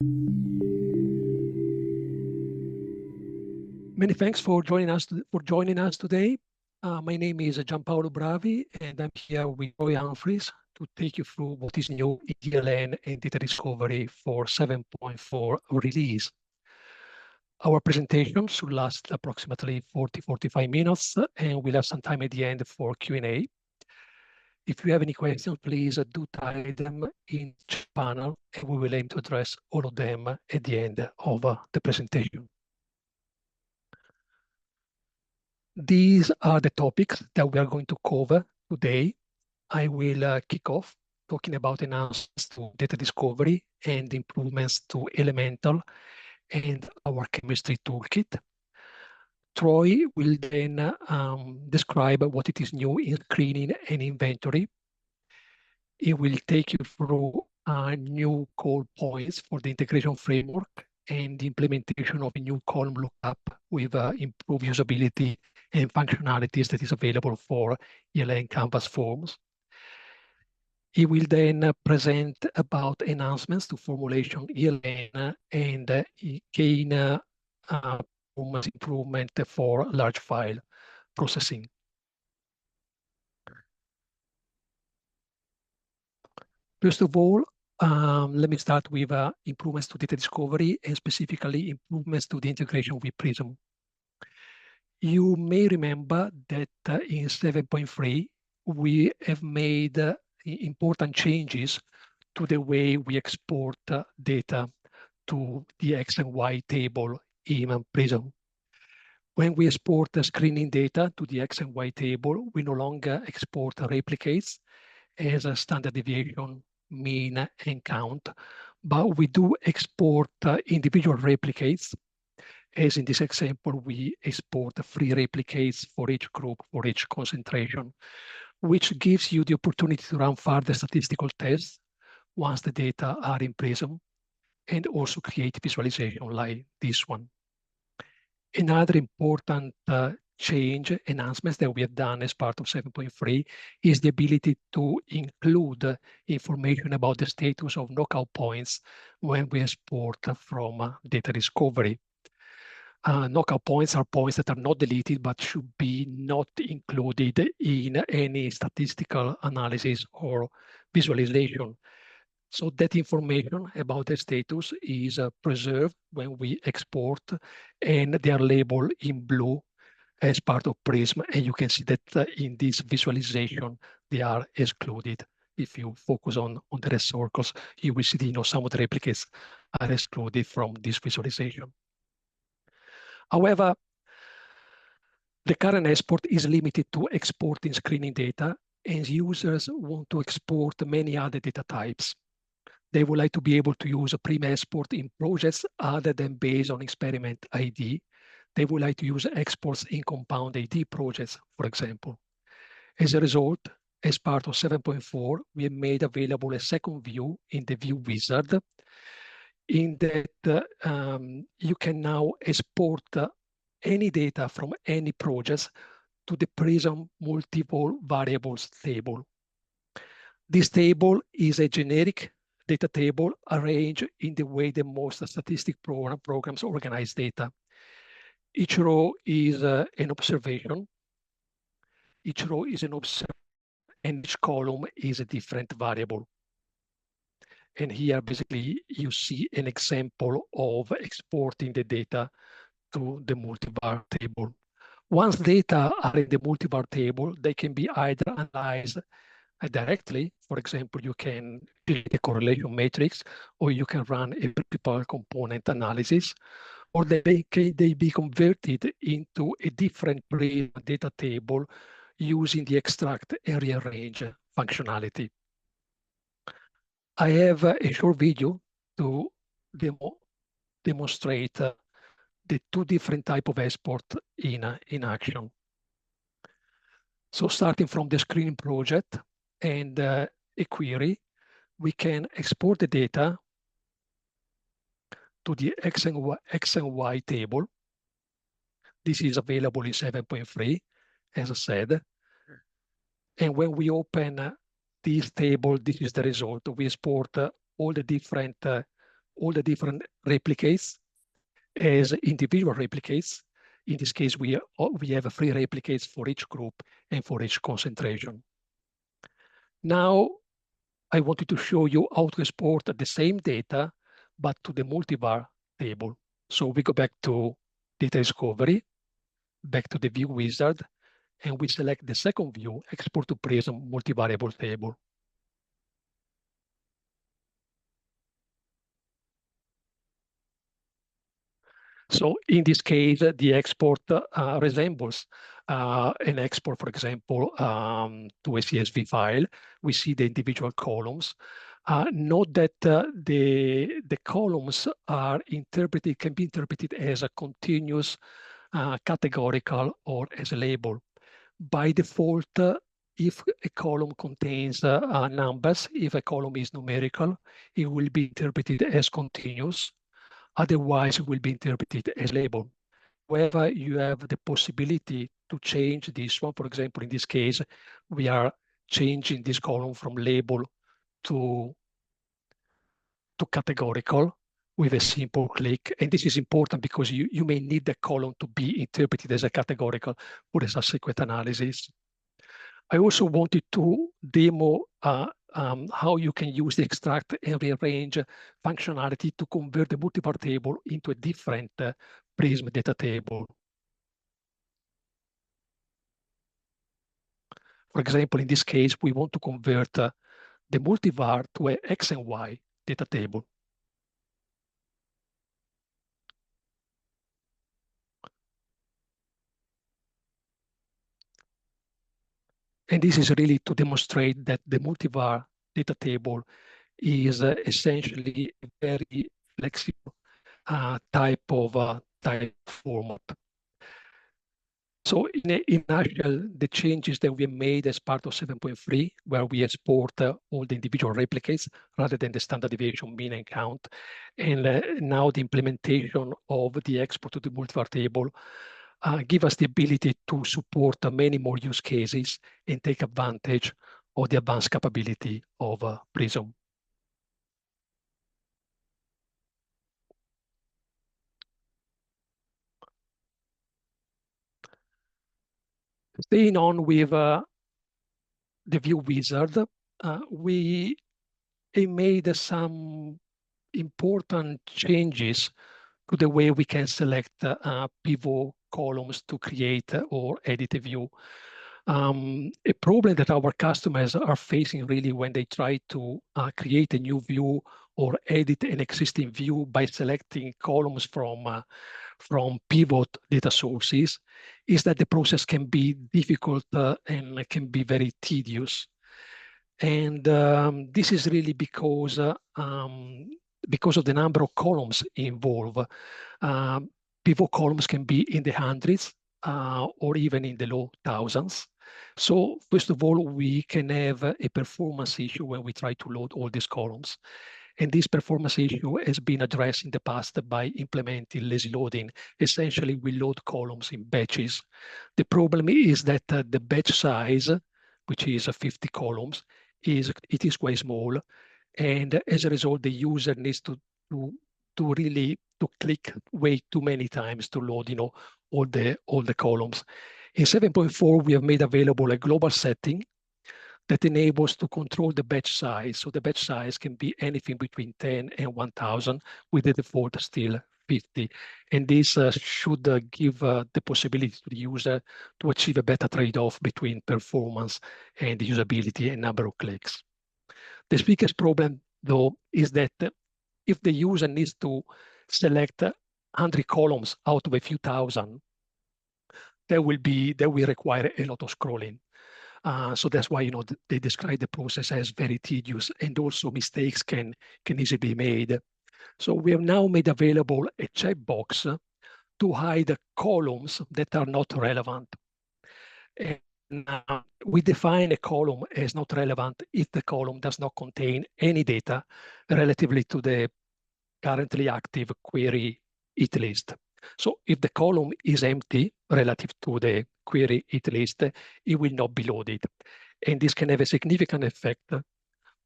Many thanks for joining us today. My name is Gianpaolo Bravi, and I'm here with Humphreys to take you through what is new in ELN and data discovery for 7.4 release. Our presentation should last approximately 40-45 minutes, and we'll have some time at the end for Q&A. If you have any questions, please do type them in the panel, and we will aim to address all of them at the end of the presentation. These are the topics that we are going to cover today. I will kick off talking about enhancements to data discovery and improvements to elemental and our chemistry toolkit. Troy will then describe what it is new in screening and inventory. He will take you through new call points for the integration framework and the implementation of a new column lookup with improved usability and functionalities that is available for ELN Canvas forms. He will then present about enhancements to formulation ELN and gain performance improvement for large file processing. First of all, let me start with improvements to data discovery and specifically improvements to the integration with Prism. You may remember that in 7.3, we have made important changes to the way we export data to the X and Y table in Prism. When we export the screening data to the X and Y table, we no longer export replicates as a standard deviation, mean, and count, but we do export individual replicates. As in this example, we export 3 replicates for each group, for each concentration, which gives you the opportunity to run further statistical tests once the data are in Prism, and also create visualization like this one. Another important change, enhancements that we have done as part of 7.3 is the ability to include information about the status of knockout points when we export from data discovery. Knockout points are points that are not deleted, but should be not included in any statistical analysis or visualization. So that information about the status is preserved when we export, and they are labeled in blue as part of Prism. And you can see that in this visualization, they are excluded. If you focus on the red circles, you will see some of the replicates are excluded from this visualization. However, the current export is limited to exporting screening data, and users want to export many other data types. They would like to be able to use a Prism export in projects other than based on experiment ID. They would like to use exports in compound ID projects, for example. As a result, as part of 7.4, we have made available a second view in the view wizard, in that you can now export any data from any projects to the Prism multiple variables table. This table is a generic data table arranged in the way that most statistic programs organize data. Each row is an observation. Each row is an observation, and each column is a different variable. And here, basically, you see an example of exporting the data to the multivar table. Once data are in the multivar table, they can be either analyzed directly. For example, you can create a correlation matrix, or you can run a principal component analysis, or they be converted into a different data table using the extract and rearrange functionality. I have a short video to demonstrate the 2 different types of export in action. So starting from the screening project and a query, we can export the data to the X and Y table. This is available in 7.3, as I said. And when we open this table, this is the result. We export all the different all the different replicates as individual replicates. In this case, we have 3 replicates for each group and for each concentration. Now, I wanted to show you how to export the same data, but to the multivar table. So we go back to data discovery, back to the view wizard, and we select the second view, export to Prism multivariable table. So in this case, the export resembles an export, for example, to a CSV file. We see the individual columns. Note that the columns are interpreted, can be interpreted as a continuous, categorical, or as a label. By default, if a column contains numbers, if a column is numerical, it will be interpreted as continuous. Otherwise, it will be interpreted as label. Wherever you have the possibility to change this one, for example, in this case, we are changing this column from label to categorical with a simple click. And this is important because you may need the column to be interpreted as a categorical for a subsequent analysis. I also wanted to demo how you can use the extract and rearrange functionality to convert the multivar table into a different Prism data table. For example, in this case, we want to convert the multivar to a X and Y data table. And this is really to demonstrate that the multivar data table is essentially a very flexible type of format. So in a nutshell, the changes that we made as part of 7.3, where we export all the individual replicates rather than the standard deviation, mean, and count, and now the implementation of the export to the multivar table give us the ability to support many more use cases and take advantage of the advanced capability of Prism. Staying on with the view wizard, we made some important changes to the way we can select pivot columns to create or edit a view. A problem that our customers are facing really when they try to create a new view or edit an existing view by selecting columns from pivot data sources is that the process can be difficult and can be very tedious. And this is really because of the number of columns involved. Pivot columns can be in the hundreds or even in the low thousands. So first of all, we can have a performance issue when we try to load all these columns. And this performance issue has been addressed in the past by implementing lazy loading. Essentially, we load columns in batches. The problem is that the batch size, which is 50 columns, it is quite small. And as a result, the user needs to really click way too many times to load, all the columns. In 7.4, we have made available a global setting that enables to control the batch size. So the batch size can be anything between 10 and 1,000, with the default still 50. And this should give the possibility to the user to achieve a better trade-off between performance and usability and number of clicks. The biggest problem, though, is that if the user needs to select 100 columns out of a few thousand, that will require a lot of scrolling. So that's why they describe the process as very tedious, and also mistakes can easily be made. So we have now made available a checkbox to hide columns that are not relevant. And we define a column as not relevant if the column does not contain any data relatively to the currently active query it list. So if the column is empty relative to the query it list, it will not be loaded. And this can have a significant effect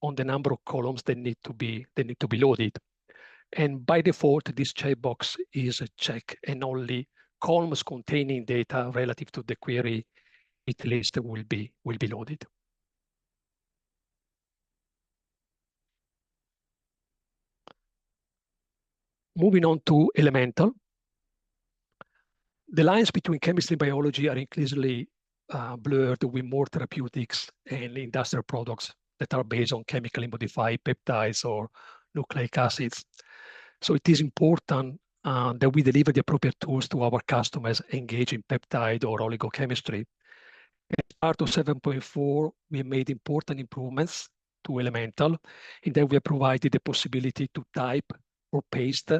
on the number of columns that need to be loaded. And by default, this checkbox is checked and only columns containing data relative to the query it list will be loaded. Moving on to elemental. The lines between chemistry and biology are increasingly blurred with more therapeutics and industrial products that are based on chemically modified peptides or nucleic acids. So it is important that we deliver the appropriate tools to our customers engaged in peptide or oligochemistry. As part of 7.4, we made important improvements to Elemental in that we have provided the possibility to type or paste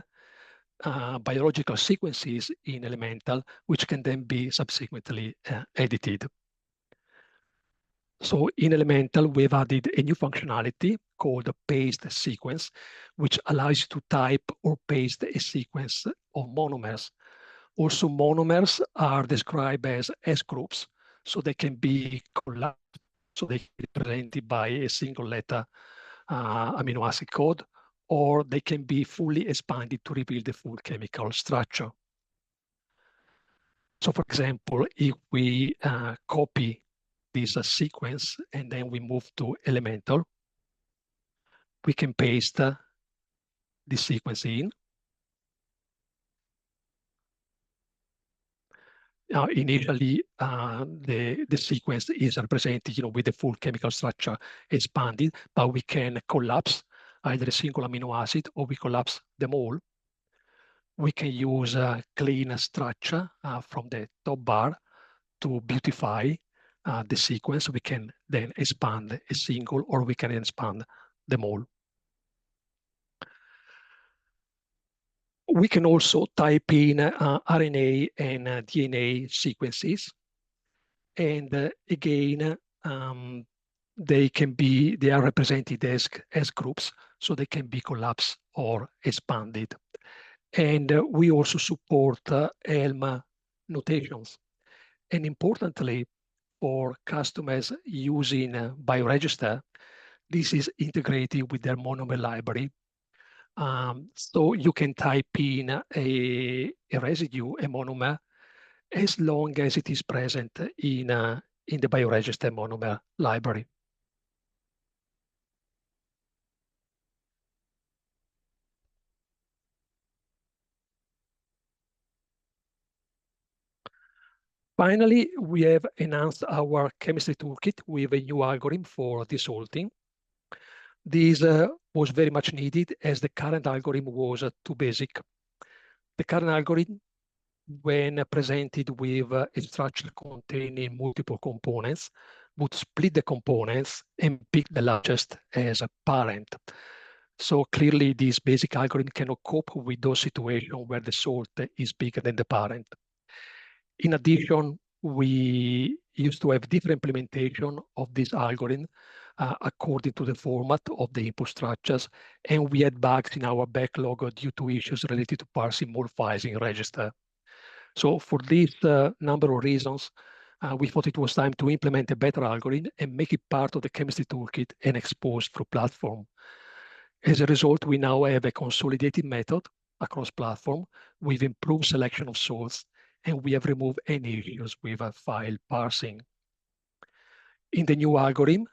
biological sequences in Elemental, which can then be subsequently edited. So in Elemental, we've added a new functionality called the paste sequence, which allows you to type or paste a sequence of monomers. Also, monomers are described as S groups, so they can be collapsed, so they can be represented by a single letter amino acid code, or they can be fully expanded to reveal the full chemical structure. So for example, if we copy this sequence and then we move to elemental, we can paste the sequence in. Initially, the sequence is represented, with the full chemical structure expanded, but we can collapse either a single amino acid or we collapse them all. We can use a clean structure from the top bar to beautify the sequence. We can then expand a single or we can expand them all. We can also type in RNA and DNA sequences. And again, they are represented as groups, so they can be collapsed or expanded. And we also support ELM notations. And importantly, for customers using Bioregister, this is integrated with their monomer library. So you can type in a residue, a monomer, as long as it is present in the Bioregister monomer library. Finally, we have enhanced our chemistry toolkit with a new algorithm for desalting. This was very much needed as the current algorithm was too basic. The current algorithm, when presented with a structure containing multiple components, would split the components and pick the largest as a parent. So clearly, this basic algorithm cannot cope with those situations where the salt is bigger than the parent. In addition, we used to have different implementation of this algorithm according to the format of the input structures, and we had bugs in our backlog due to issues related to parsing more files in register. So for this number of reasons, we thought it was time to implement a better algorithm and make it part of the chemistry toolkit and expose through platform. As a result, we now have a consolidated method across platform with improved selection of salts, and we have removed any issues with file parsing. In the new algorithm,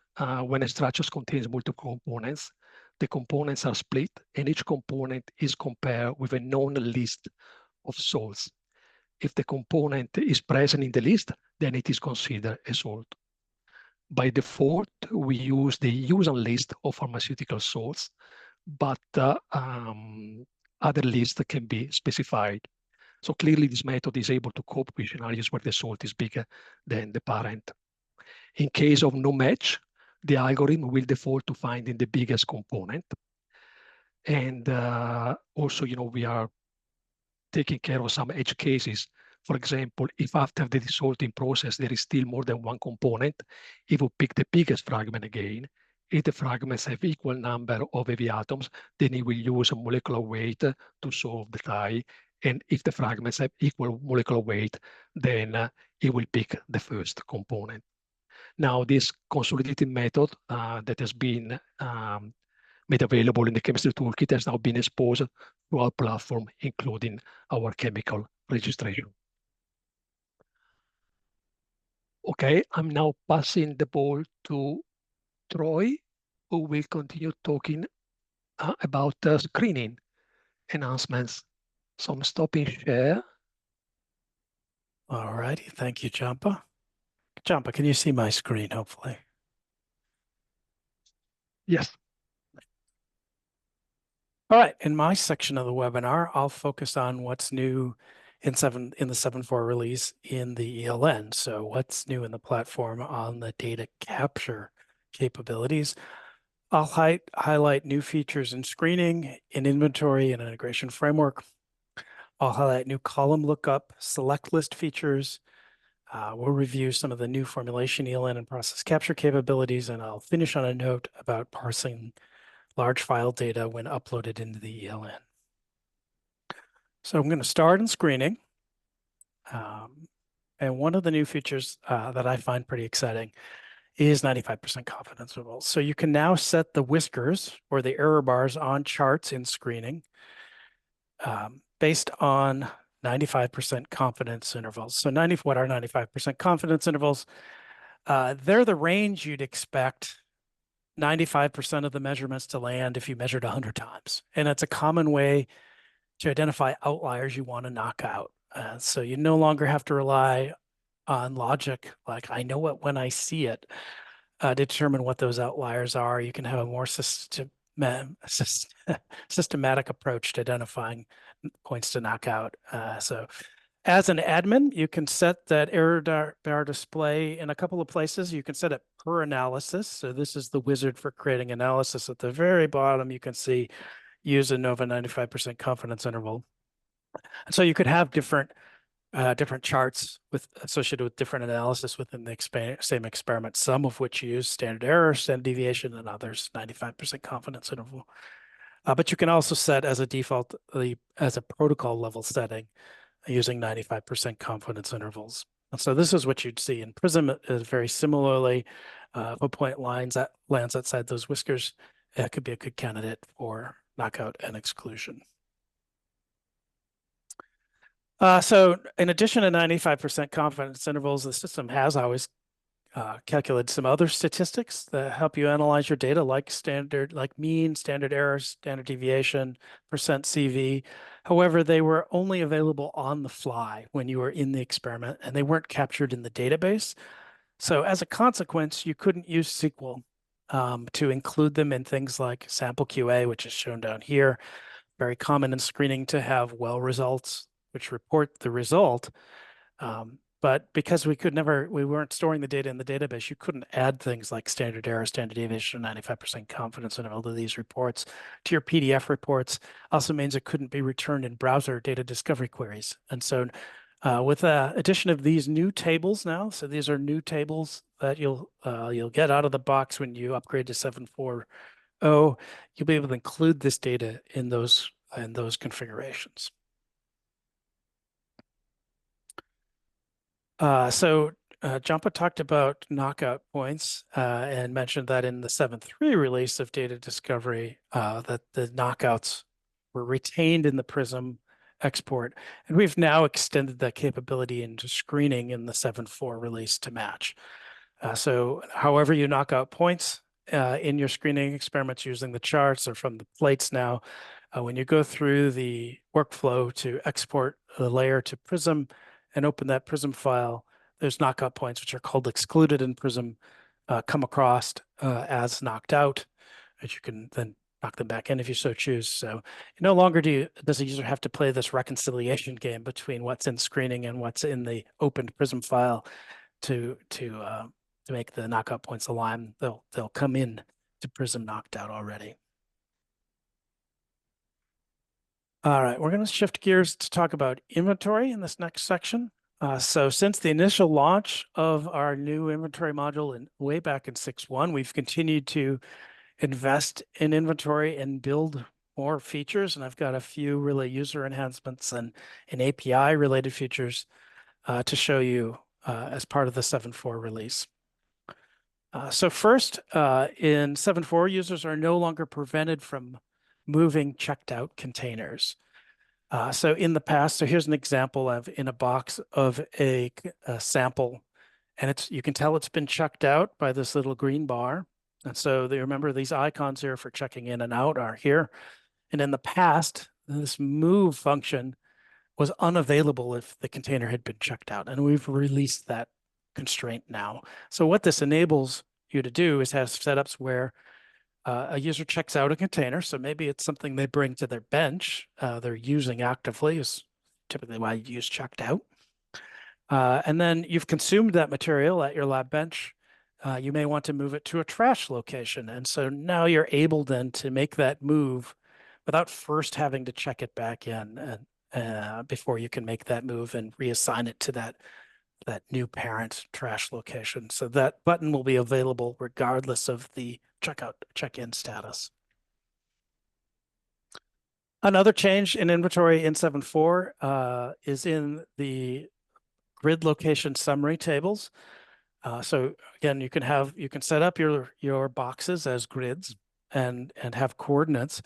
when a structure contains multiple components, the components are split and each component is compared with a known list of salts. If the component is present in the list, then it is considered a salt. By default, we use the user list of pharmaceutical salts, but other lists can be specified. So clearly this method is able to cope with scenarios where the salt is bigger than the parent. In case of no match, the algorithm will default to finding the biggest component. And also, we are taking care of some edge cases. For example, if after the desalting process, there is still more than one component, it will pick the biggest fragment again. If the fragments have equal number of heavy atoms, then it will use a molecular weight to solve the tie. And if the fragments have equal molecular weight, then it will pick the first component. Now, this consolidated method that has been made available in the chemistry toolkit has now been exposed to our platform, including our chemical registration. Okay, I'm now passing the ball to Troy, who will continue talking about screening enhancements. So I'm stopping share. All righty, thank you, Gianpa. Gianpa, can you see my screen, hopefully? Yes. All right, in my section of the webinar, I'll focus on what's new in the 7.4 release in the ELN. So what's new in the platform on the data capture capabilities. I'll highlight new features in screening, in inventory, and integration framework. I'll highlight new column lookup, select list features. We'll review some of the new formulation ELN and process capture capabilities, and I'll finish on a note about parsing large file data when uploaded into the ELN. So I'm going to start in screening. And one of the new features that I find pretty exciting is 95% confidence intervals. So you can now set the whiskers or the error bars on charts in screening based on 95% confidence intervals. So what are 95% confidence intervals? They're the range you'd expect 95% of the measurements to land if you measured 100 times. And it's a common way to identify outliers you want to knock out. So you no longer have to rely on logic, like I know it when I see it, to determine what those outliers are. You can have a more systematic approach to identifying points to knock out. So as an admin, you can set that error bar display in a couple of places. You can set it per analysis. So this is the wizard for creating analysis. At the very bottom, you can see use ANOVA 95% confidence interval. And so you could have different charts associated with different analysis within the same experiment, some of which use standard error, standard deviation, and others 95% confidence interval. But you can also set as a default, as a protocol level setting, using 95% confidence intervals. And so this is what you'd see in PRISM. Very similarly, if a point lands outside those whiskers, it could be a good candidate for knockout and exclusion. So in addition to 95% confidence intervals, the system has always calculated some other statistics that help you analyze your data, like mean, standard error, standard deviation, percent CV. However, they were only available on the fly when you were in the experiment, and they weren't captured in the database. So as a consequence, you couldn't use SQL to include them in things like sample QA, which is shown down here. Very common in screening to have well results, which report the result. But because we weren't storing the data in the database, you couldn't add things like standard error, standard deviation, 95% confidence interval to these reports. To your PDF reports also means it couldn't be returned in browser data discovery queries. And so with the addition of these new tables now, so these are new tables that you'll get out of the box when you upgrade to 7.4.0, you'll be able to include this data in those configurations. So Gianpa talked about knockout points and mentioned that in the 7.3 release of data discovery, that the knockouts were retained in the PRISM export. And we've now extended that capability into screening in the 7.4 release to match. So however you knock out points in your screening experiments using the charts or from the plates now, when you go through the workflow to export the layer to PRISM and open that PRISM file, there's knockout points, which are called excluded in PRISM, come across as knocked out, which you can then knock them back in if you so choose. So no longer does the user have to play this reconciliation game between what's in screening and what's in the opened PRISM file to make the knockout points align. They'll come in to PRISM knocked out already. All right, we're going to shift gears to talk about inventory in this next section. So since the initial launch of our new inventory module way back in 6.1, we've continued to invest in inventory and build more features. And I've got a few really user enhancements and API related features to show you as part of the 7.4 release. So first, in 7.4, users are no longer prevented from moving checked out containers. So in the past, so here's an example of in a box of a sample, and you can tell it's been checked out by this little green bar. And so remember these icons here for checking in and out are here. And in the past, this move function was unavailable if the container had been checked out. And we've released that constraint now. So what this enables you to do is have setups where a user checks out a container. So maybe it's something they bring to their bench, they're using actively, is typically why you use checked out. And then you've consumed that material at your lab bench. You may want to move it to a trash location. And so now you're able then to make that move without first having to check it back in and before you can make that move and reassign it to that new parent trash location. So that button will be available regardless of the check-in status. Another change in inventory in 7.4 is in the grid location summary tables. So again, you can set up your boxes as grids and have coordinates,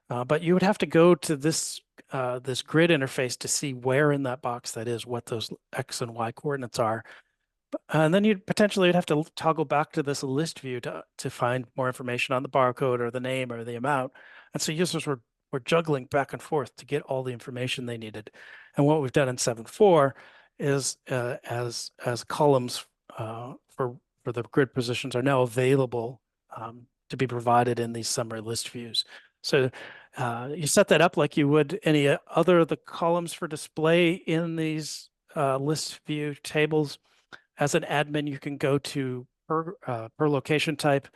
but you would have to go to this grid interface to see where in that box that is, what those X and Y coordinates are. And then you'd have to toggle back to this list view to find more information on the barcode or the name or the amount. And so users were juggling back and forth to get all the information they needed. And what we've done in 7.4 is as columns for the grid positions are now available to be provided in these summary list views. So you set that up like you would any other of the columns for display in these list view tables. As an admin, you can go to per location type,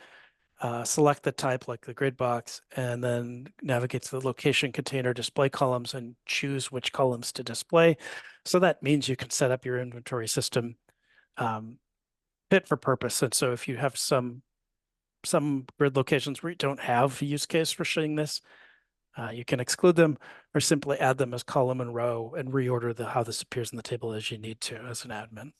select the type like the grid box, and then navigate to the location container display columns and choose which columns to display. So that means you can set up your inventory system fit for purpose. And so if you have some grid locations where you don't have a use case for showing this, you can exclude them or simply add them as column and row and reorder how this appears in the table as you need to as an admin.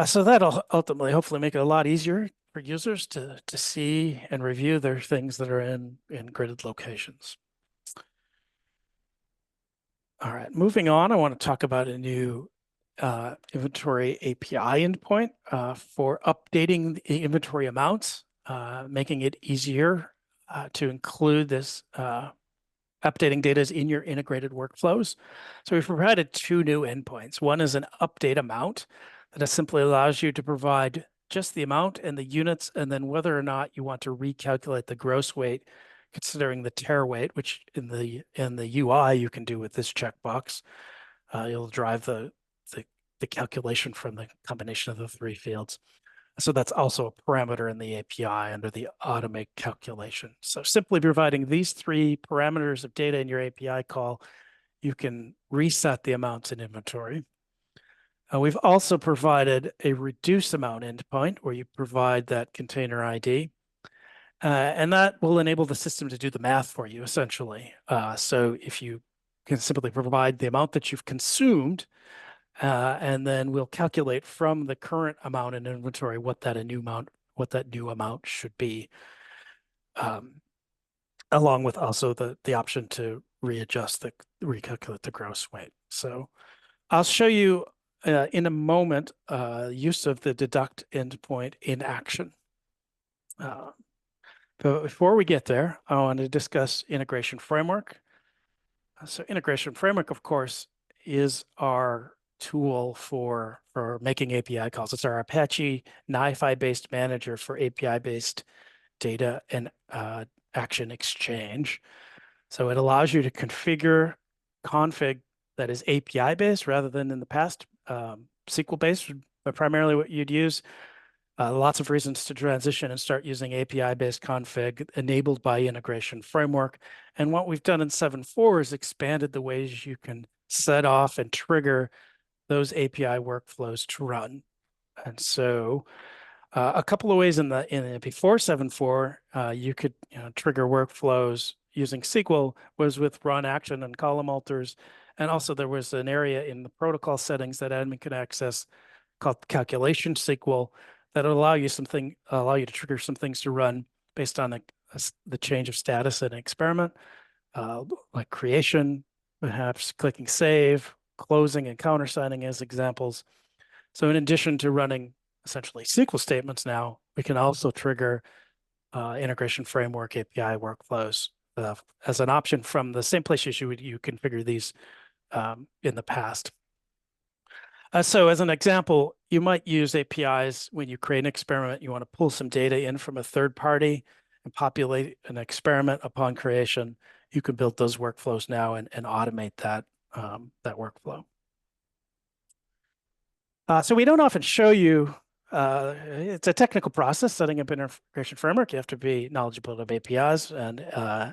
So that'll ultimately hopefully make it a lot easier for users to see and review their things that are in gridded locations. All right, moving on, I want to talk about a new inventory API endpoint for updating the inventory amounts, making it easier to include this updating data in your integrated workflows. So we've provided two new endpoints. One is an update amount that simply allows you to provide just the amount and the units, and then whether or not you want to recalculate the gross weight, considering the tare weight, which in the UI you can do with this checkbox. You'll drive the calculation from the combination of the three fields. So that's also a parameter in the API under the automate calculation. So simply providing these three parameters of data in your API call, you can reset the amounts in inventory. We've also provided a reduce amount endpoint where you provide that container ID. And that will enable the system to do the math for you, essentially. So if you can simply provide the amount that you've consumed, and then we'll calculate from the current amount in inventory what that new amount should be, along with also the option to recalculate the gross weight. So I'll show you in a moment use of the deduct endpoint in action. But before we get there, I want to discuss integration framework. So integration framework, of course, is our tool for making API calls. It's our Apache NiFi-based manager for API-based data and action exchange. So it allows you to configure config that is API-based rather than in the past SQL-based, but primarily what you'd use. Lots of reasons to transition and start using API-based config enabled by integration framework. And what we've done in 7.4 is expanded the ways you can set off and trigger those API workflows to run. And so a couple of ways before 7.4, you could trigger workflows using SQL was with run action and column alters. And also there was an area in the protocol settings that admin could access called calculation SQL that allow you to trigger some things to run based on the change of status in an experiment, like creation, perhaps clicking save, closing, and countersigning as examples. So in addition to running essentially SQL statements now, we can also trigger integration framework API workflows as an option from the same place you configure these in the past. So as an example, you might use APIs when you create an experiment. You want to pull some data in from a third party and populate an experiment upon creation. You can build those workflows now and automate that workflow. So we don't often show you, it's a technical process, setting up an integration framework. You have to be knowledgeable of APIs, and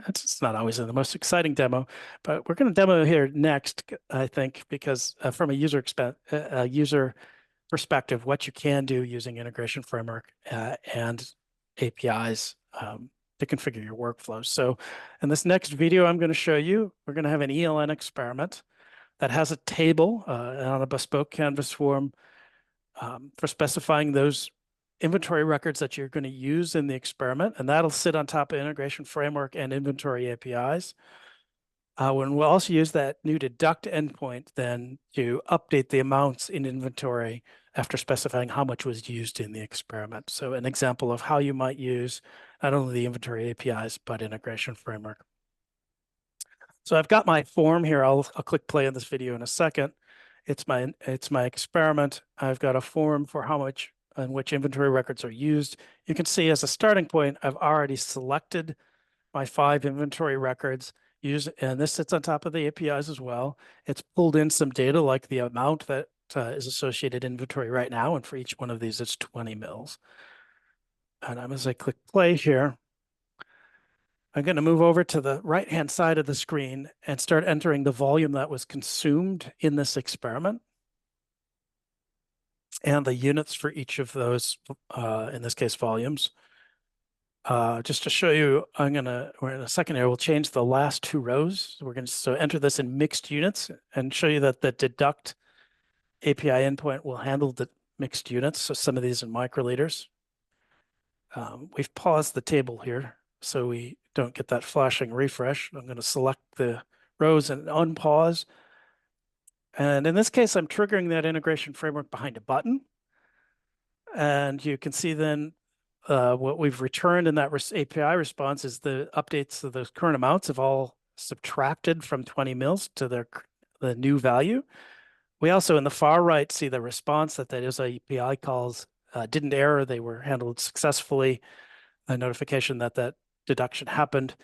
it's not always the most exciting demo, but we're going to demo here next, I think, because from a user perspective, what you can do using integration framework and APIs to configure your workflows. So in this next video, I'm going to show you, we're going to have an ELN experiment that has a table on a bespoke Canvas form for specifying those inventory records that you're going to use in the experiment, and that'll sit on top of integration framework and inventory APIs. When we'll also use that new deduct endpoint then to update the amounts in inventory after specifying how much was used in the experiment. So an example of how you might use not only the inventory APIs, but integration framework. So I've got my form here. I'll click play on this video in a second. It's my experiment. I've got a form for how much and which inventory records are used. You can see as a starting point, I've already selected my 5 inventory records, and this sits on top of the APIs as well. It's pulled in some data like the amount that is associated inventory right now, and for each one of these, it's 20 mils. And as I click play here, I'm going to move over to the right-hand side of the screen and start entering the volume that was consumed in this experiment and the units for each of those, in this case, volumes. Just to show you, we're in a second here, we'll change the last 2 rows. We're going to enter this in mixed units and show you that the deduct API endpoint will handle the mixed units. So some of these in microliters. We've paused the table here so we don't get that flashing refresh. I'm going to select the rows and unpause. And in this case, I'm triggering that integration framework behind a button. And you can see then what we've returned in that API response is the updates of those current amounts have all subtracted from 20 mils to the new value. We also in the far right see the response that those API calls didn't error. They were handled successfully. A notification that deduction happened.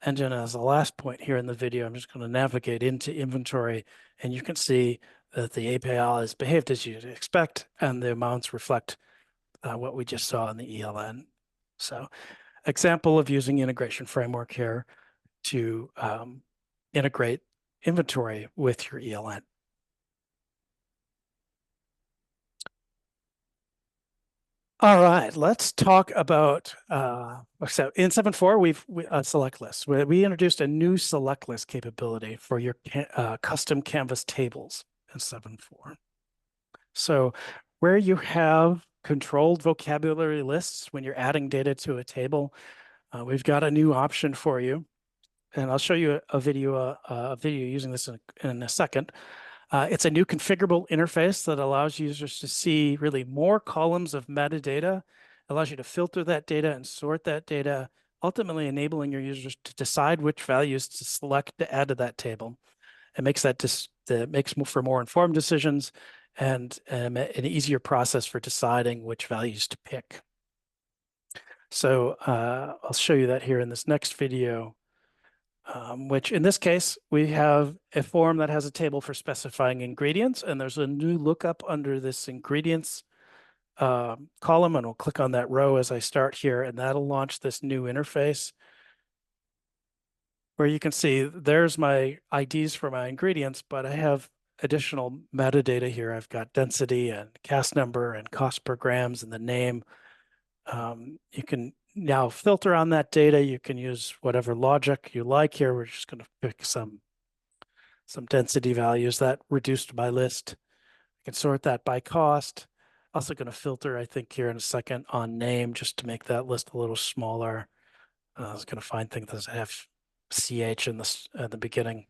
And then as the last point here in the video, I'm just going to navigate into inventory, and you can see that the API has behaved as you'd expect, and the amounts reflect what we just saw in the ELN. So example of using integration framework here to integrate inventory with your ELN. All right, let's talk about, so in 7.4, we've select lists. We introduced a new select list capability for your custom Canvas tables in 7.4. So where you have controlled vocabulary lists when you're adding data to a table, we've got a new option for you. And I'll show you a video using this in a second. It's a new configurable interface that allows users to see really more columns of metadata, allows you to filter that data and sort that data, ultimately enabling your users to decide which values to select to add to that table. It makes for more informed decisions and an easier process for deciding which values to pick. So I'll show you that here in this next video. Which in this case, we have a form that has a table for specifying ingredients, and there's a new lookup under this ingredients column, and I'll click on that row as I start here, and that'll launch this new interface where you can see there's my IDs for my ingredients, but I have additional metadata here. I've got density and cast number and cost per grams and the name. You can now filter on that data. You can use whatever logic you like here. We're just going to pick some density values that reduced by list. You can sort that by cost. Also going to filter, I think, here in a second on name just to make that list a little smaller. I was going to find things that have CH in the beginning.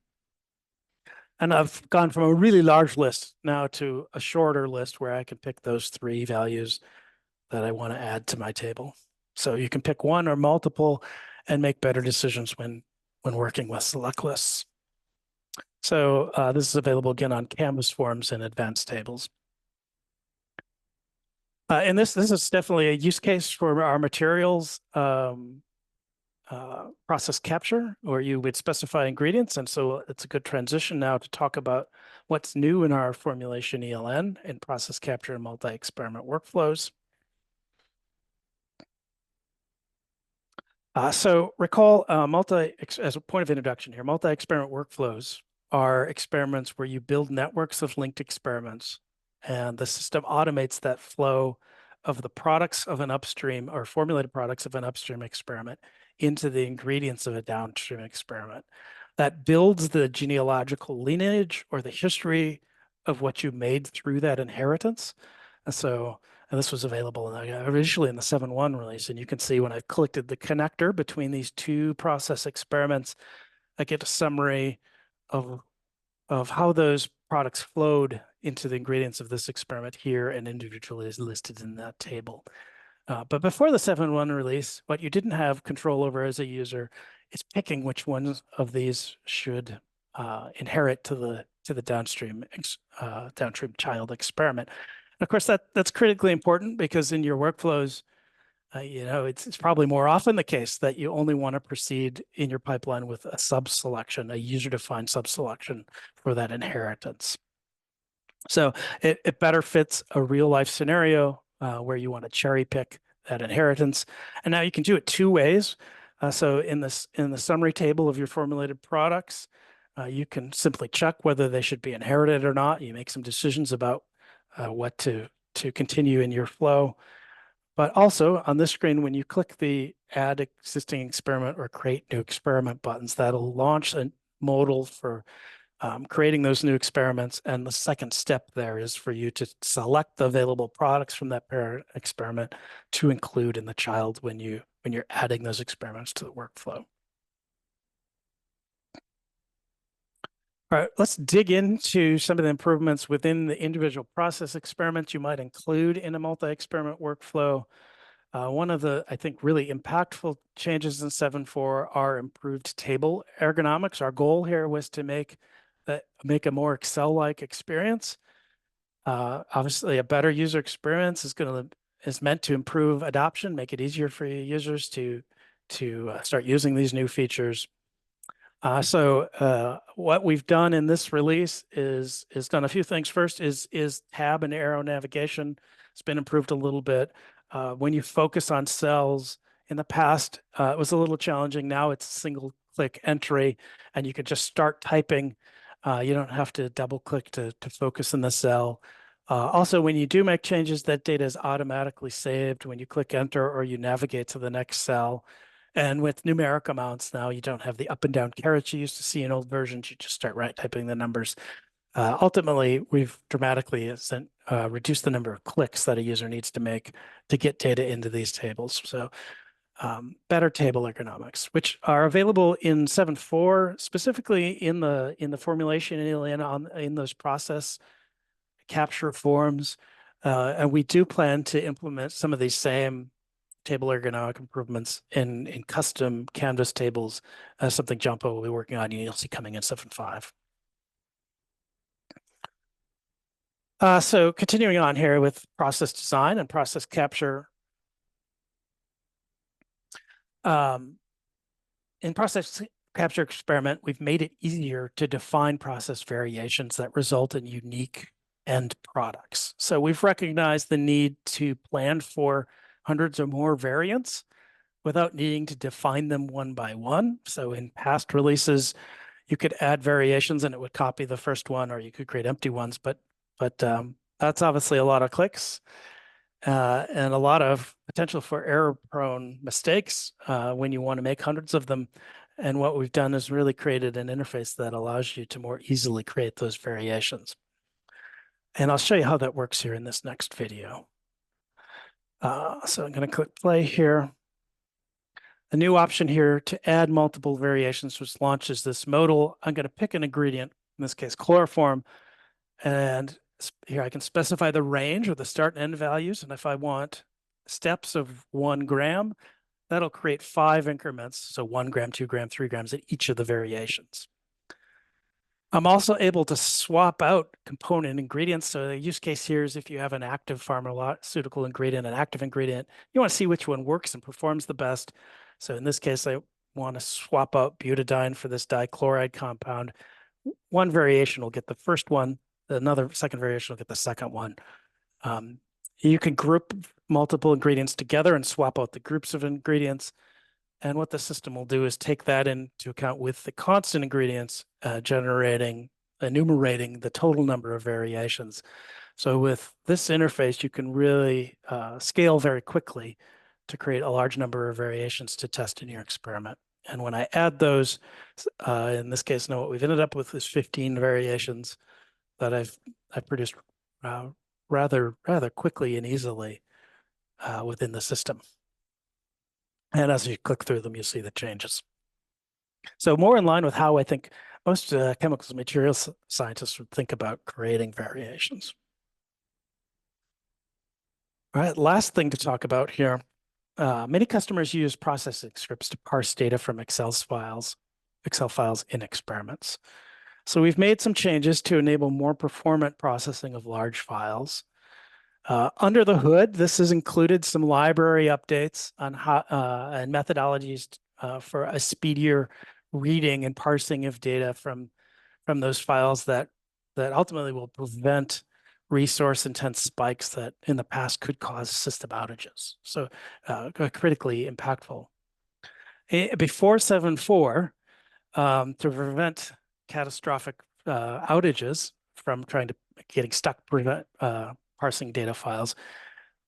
And I've gone from a really large list now to a shorter list where I can pick those 3 values that I want to add to my table. So you can pick one or multiple and make better decisions when working with select lists. So this is available again on Canvas forms and advanced tables. And this is definitely a use case for our materials process capture, where you would specify ingredients. And so it's a good transition now to talk about what's new in our formulation ELN and process capture and multi-experiment workflows. So recall as a point of introduction here, multi-experiment workflows are experiments where you build networks of linked experiments, and the system automates that flow of the products of an upstream or formulated products of an upstream experiment into the ingredients of a downstream experiment. That builds the genealogical lineage or the history of what you made through that inheritance. And this was available originally in the 7.1 release. And you can see when I clicked the connector between these 2 process experiments, I get a summary of how those products flowed into the ingredients of this experiment here and individually is listed in that table. But before the 7.1 release, what you didn't have control over as a user is picking which ones of these should inherit to the downstream child experiment. And of course, that's critically important because in your workflows, it's probably more often the case that you only want to proceed in your pipeline with a sub-selection, a user-defined sub-selection for that inheritance. So it better fits a real-life scenario where you want to cherry pick that inheritance. And now you can do it 2 ways. So in the summary table of your formulated products, you can simply check whether they should be inherited or not. You make some decisions about what to continue in your flow. But also on this screen, when you click the Add Existing Experiment or Create New Experiment buttons, that'll launch a modal for creating those new experiments. And the second step there is for you to select the available products from that parent experiment to include in the child when you're adding those experiments to the workflow. All right, let's dig into some of the improvements within the individual process experiments you might include in a multi-experiment workflow. One of the, I think, really impactful changes in 7.4 are improved table ergonomics. Our goal here was to make a more Excel-like experience. Obviously, a better user experience is meant to improve adoption, make it easier for users to start using these new features. So what we've done in this release is done a few things. First is tab and arrow navigation. It's been improved a little bit. When you focus on cells, in the past, it was a little challenging. Now it's single click entry and you can just start typing. You don't have to double click to focus in the cell. Also, when you do make changes, that data is automatically saved when you click enter or you navigate to the next cell. And with numeric amounts now, you don't have the up and down carrots you used to see in old versions. You just start typing the numbers. Ultimately, we've dramatically reduced the number of clicks that a user needs to make to get data into these tables. So better table ergonomics, which are available in 7.4, specifically in the formulation in those process capture forms. And we do plan to implement some of these same table ergonomic improvements in custom Canvas tables, something Gianpaolo will be working on, and you'll see coming in 7.5. So continuing on here with process design and process capture. In process capture experiment, we've made it easier to define process variations that result in unique end products. So we've recognized the need to plan for hundreds or more variants without needing to define them one by one. So in past releases, you could add variations and it would copy the first one, or you could create empty ones, but that's obviously a lot of clicks and a lot of potential for error-prone mistakes when you want to make hundreds of them. And what we've done is really created an interface that allows you to more easily create those variations. And I'll show you how that works here in this next video. So I'm going to click play here. A new option here to add multiple variations, which launches this modal. I'm going to pick an ingredient, in this case, chloroform, and here I can specify the range or the start and end values. And if I want steps of 1 gram, that'll create 5 increments. So 1 gram, 2 gram, 3 grams at each of the variations. I'm also able to swap out component ingredients. So the use case here is if you have an active pharmaceutical ingredient, an active ingredient, you want to see which one works and performs the best. So in this case, I want to swap out butadiene for this dichloride compound. One variation will get the first one, another second variation will get the second one. You can group multiple ingredients together and swap out the groups of ingredients. And what the system will do is take that into account with the constant ingredients, enumerating the total number of variations. So with this interface, you can really scale very quickly to create a large number of variations to test in your experiment. And when I add those, in this case, now what we've ended up with is 15 variations that I've produced rather quickly and easily within the system. And as you click through them, you see the changes. So more in line with how I think most chemicals and materials scientists would think about creating variations. All right, last thing to talk about here. Many customers use processing scripts to parse data from Excel files in experiments. So we've made some changes to enable more performant processing of large files. Under the hood, this has included some library updates on how and methodologies for a speedier reading and parsing of data from those files that ultimately will prevent resource-intense spikes that in the past could cause system outages. So critically impactful. Before 7.4, to prevent catastrophic outages from getting stuck parsing data files,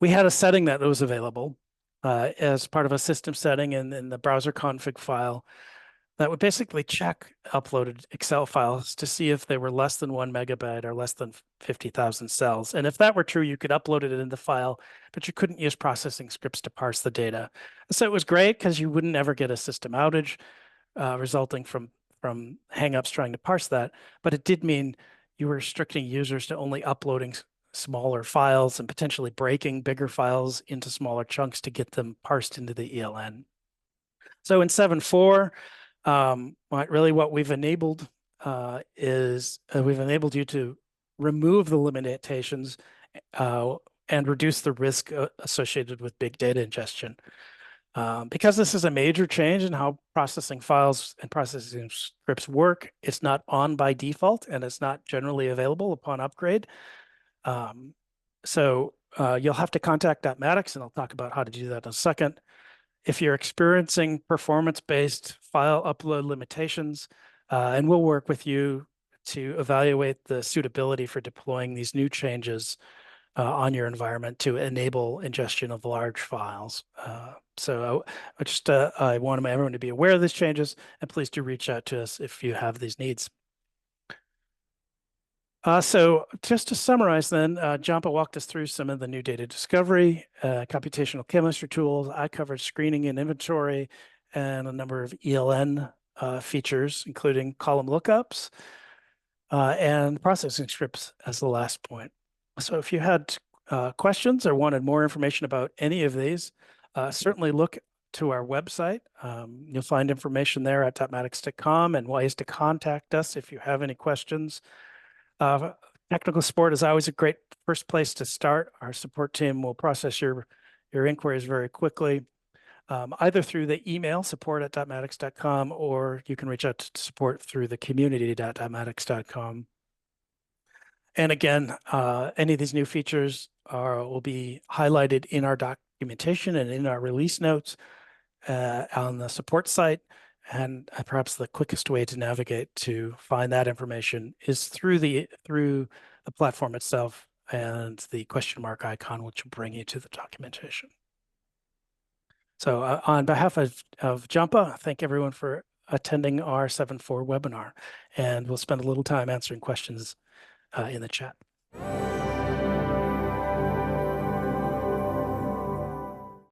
we had a setting that was available as part of a system setting in the browser config file that would basically check uploaded Excel files to see if they were less than 1 megabyte or less than 50,000 cells. And if that were true, you could upload it in the file, but you couldn't use processing scripts to parse the data. So it was great because you wouldn't ever get a system outage resulting from hangups trying to parse that. But it did mean you were restricting users to only uploading smaller files and potentially breaking bigger files into smaller chunks to get them parsed into the ELN. So in 7.4, what we've enabled is we've enabled you to remove the limitations and reduce the risk associated with big data ingestion. Because this is a major change in how processing files and processing scripts work, it's not on by default and it's not generally available upon upgrade. So you'll have to contact Dotmatics, and I'll talk about how to do that in a second. If you're experiencing performance-based file upload limitations, and we'll work with you to evaluate the suitability for deploying these new changes on your environment to enable ingestion of large files. So I want everyone to be aware of these changes, and please do reach out to us if you have these needs. So just to summarize then, Gianpaolo walked us through some of the new data discovery, computational chemistry tools. I covered screening and inventory and a number of ELN features, including column lookups and processing scripts as the last point. So if you had questions or wanted more information about any of these, certainly look to our website. You'll find information there at dotmatics.com and ways to contact us if you have any questions. Technical support is always a great first place to start. Our support team will process your inquiries very quickly, either through the email support@dotmatics.com, or you can reach out to support through the community.dotmatics.com. And again, any of these new features will be highlighted in our documentation and in our release notes on the support site. And perhaps the quickest way to navigate to find that information is through the platform itself and the question mark icon, which will bring you to the documentation. So on behalf of Gianpaolo, thank everyone for attending our 7.4 webinar, and we'll spend a little time answering questions in the chat.